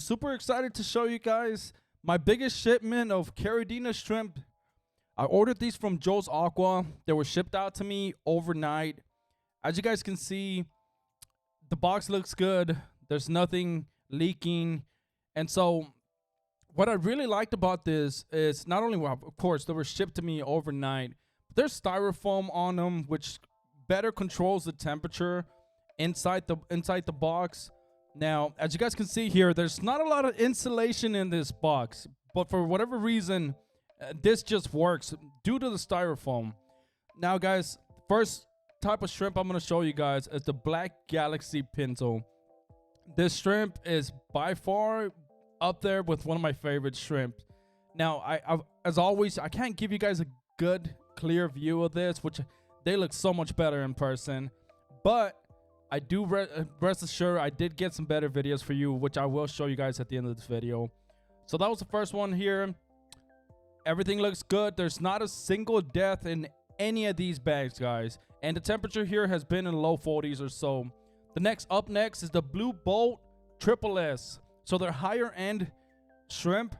super excited to show you guys my biggest shipment of Caridina shrimp. I ordered these from Joe's Aqua. They were shipped out to me overnight. As you guys can see, the box looks good. There's nothing leaking. And so what I really liked about this is not only, well, of course, they were shipped to me overnight, but there's styrofoam on them, which better controls the temperature inside the box. Now, as you guys can see here, there's not a lot of insulation in this box, but for whatever reason, this just works due to the styrofoam. Now, guys, first type of shrimp I'm going to show you guys is the Black Galaxy Pinto. This shrimp is by far up there with one of my favorite shrimp. Now, as always, I can't give you guys a good, clear view of this, which they look so much better in person, but I do rest assured I did get some better videos for you, which I will show you guys at the end of this video. So that was the first one here. Everything looks good. There's not a single death in any of these bags, guys, and the temperature here has been in the low 40s or so. Up next is the Blue Bolt Triple S. So they're higher end shrimp.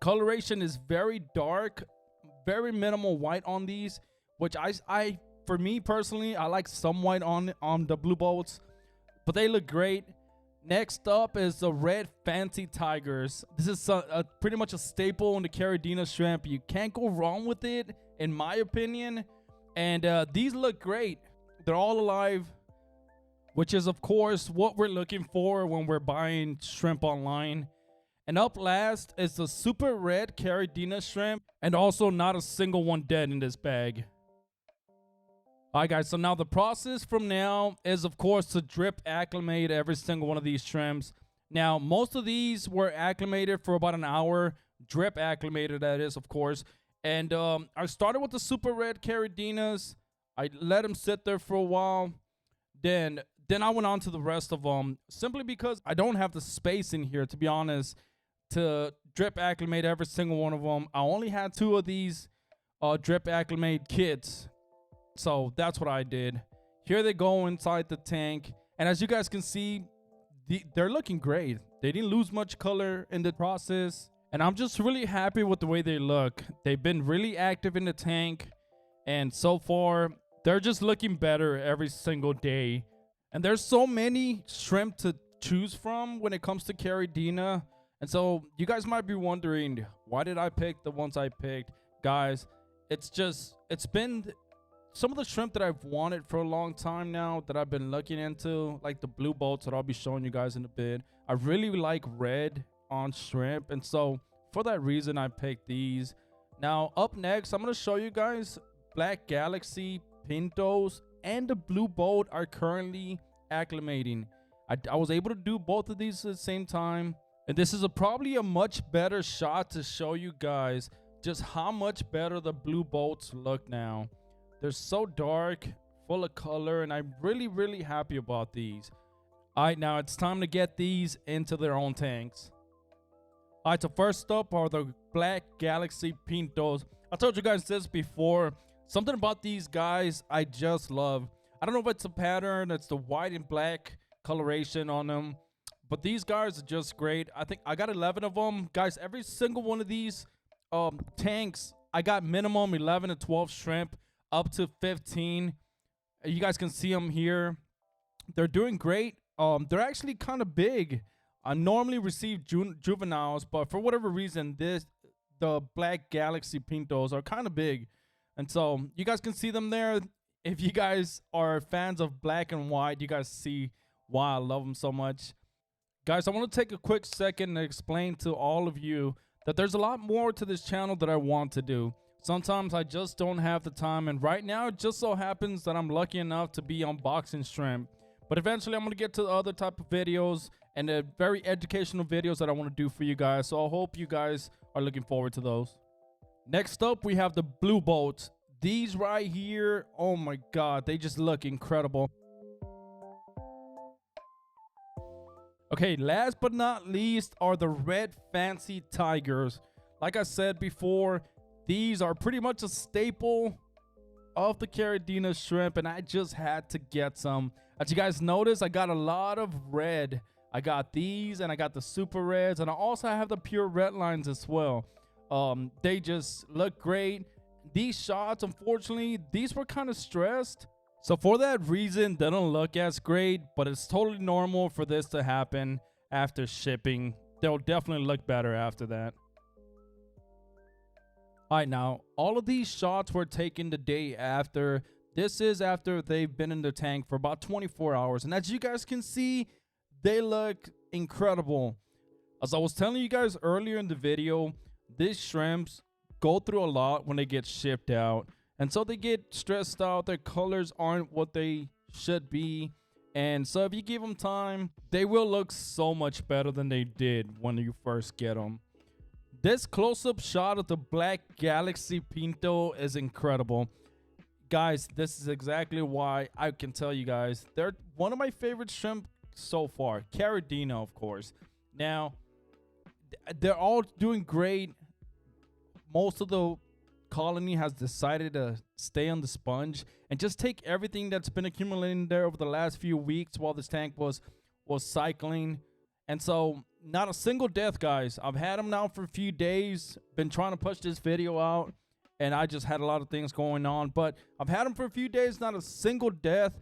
Coloration is very dark, very minimal white on these, which I for me personally, I like some white on the Blue Bolts, but they look great. Next up is the Red Fancy Tigers. This is pretty much a staple in the Caridina shrimp. You can't go wrong with it, in my opinion. And these look great. They're all alive, which is, of course, what we're looking for when we're buying shrimp online. And up last is the Super Red Caridina shrimp, and also not a single one dead in this bag. Alright, guys, so now the process from now is, of course, to drip acclimate every single one of these shrimps. Now, most of these were acclimated for about an hour. Drip acclimated, that is, of course. And I started with the Super Red Caridinas. I let them sit there for a while. Then I went on to the rest of them, simply because I don't have the space in here, to be honest, to drip acclimate every single one of them. I only had 2 of these drip acclimate kits. So that's what I did. Here they go inside the tank. And as you guys can see, they're looking great. They didn't lose much color in the process. And I'm just really happy with the way they look. They've been really active in the tank. And so far, they're just looking better every single day. And there's so many shrimp to choose from when it comes to Caridina. And so you guys might be wondering, why did I pick the ones I picked? Guys, it's been some of the shrimp that I've wanted for a long time now that I've been looking into, like the Blue Bolts that I'll be showing you guys in a bit. I really like red on shrimp, and so for that reason I picked these. Now up next, I'm going to show you guys Black Galaxy Pintos and the Blue Bolt are currently acclimating. I was able to do both of these at the same time, and this is probably a much better shot to show you guys just how much better the Blue Bolts look now. They're so dark, full of color, and I'm really, really happy about these. Alright, now it's time to get these into their own tanks. Alright, so first up are the Black Galaxy Pintos. I told you guys this before. Something about these guys I just love. I don't know if it's a pattern, it's the white and black coloration on them, but these guys are just great. I think I got 11 of them. Guys, every single one of these tanks, I got minimum 11 to 12 shrimp, up to 15. You guys can see them here. They're doing great. They're actually kind of big. I normally receive juveniles, but for whatever reason, the Black Galaxy Pintos are kind of big. And so you guys can see them there. If you guys are fans of black and white, you guys see why I love them so much. Guys, I want to take a quick second to explain to all of you that there's a lot more to this channel that I want to do. Sometimes I just don't have the time, and right now it just so happens that I'm lucky enough to be unboxing shrimp. But eventually I'm going to get to the other type of videos and the very educational videos that I want to do for you guys. So I hope you guys are looking forward to those. Next up, we have the Blue Bolts. These right here, oh my god, they just look incredible. Okay, last but not least are the Red Fancy Tigers. Like I said before, these are pretty much a staple of the Caridina shrimp, and I just had to get some. As you guys notice, I got a lot of red. I got these, and I got the super reds, and I also have the pure red lines as well. They just look great. These shots, unfortunately, these were kind of stressed, so for that reason they don't look as great, but it's totally normal for this to happen after shipping. They'll definitely look better after that. Alright, now all of these shots were taken the day after. This is after they've been in the tank for about 24 hours, and as you guys can see, they look incredible. As I was telling you guys earlier in the video, these shrimps go through a lot when they get shipped out, and so they get stressed out. Their colors aren't what they should be, and so if you give them time, they will look so much better than they did when you first get them. This close-up shot of the Black Galaxy Pinto is incredible. Guys, this is exactly why I can tell you guys they're one of my favorite shrimp so far. Caridina, of course. Now, they're all doing great. Most of the colony has decided to stay on the sponge and just take everything that's been accumulating there over the last few weeks while this tank was cycling. And so, not a single death, guys. I've had them now for a few days. Been trying to push this video out, and I just had a lot of things going on. But I've had them for a few days, not a single death.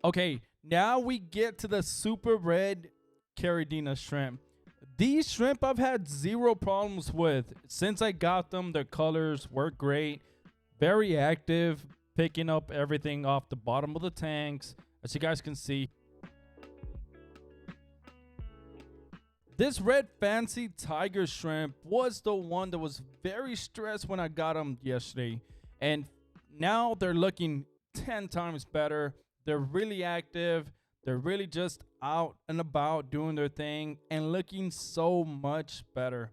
Okay, now we get to the super red Caridina shrimp. These shrimp I've had zero problems with. Since I got them, their colors work great. Very active, picking up everything off the bottom of the tanks, as you guys can see. This red fancy tiger shrimp was the one that was very stressed when I got them yesterday. And now they're looking 10 times better. They're really active. They're really just out and about doing their thing and looking so much better.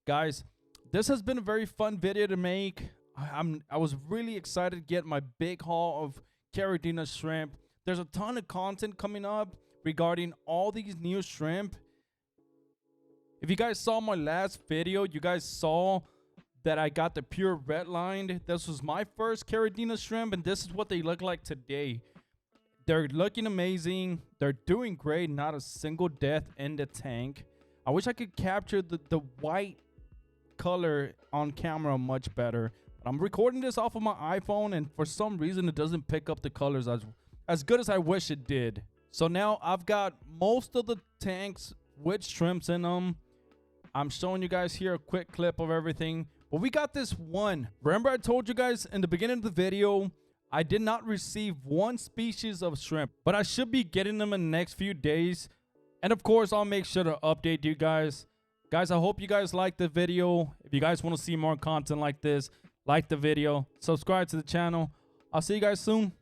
Guys, this has been a very fun video to make. I was really excited to get my big haul of Caridina shrimp. There's a ton of content coming up regarding all these new shrimp. If you guys saw my last video, you guys saw that I got the pure red line. This was my first Caridina shrimp, and this is what they look like today. They're looking amazing. They're doing great. Not a single death in the tank. I wish I could capture the white color on camera much better. But I'm recording this off of my iPhone, and for some reason it doesn't pick up the colors as good as I wish it did. So now I've got most of the tanks with shrimps in them. I'm showing you guys here a quick clip of everything. But we got this one. Remember I told you guys in the beginning of the video, I did not receive one species of shrimp, but I should be getting them in the next few days. And of course, I'll make sure to update you guys. Guys, I hope you guys liked the video. If you guys want to see more content like this, like the video, subscribe to the channel. I'll see you guys soon.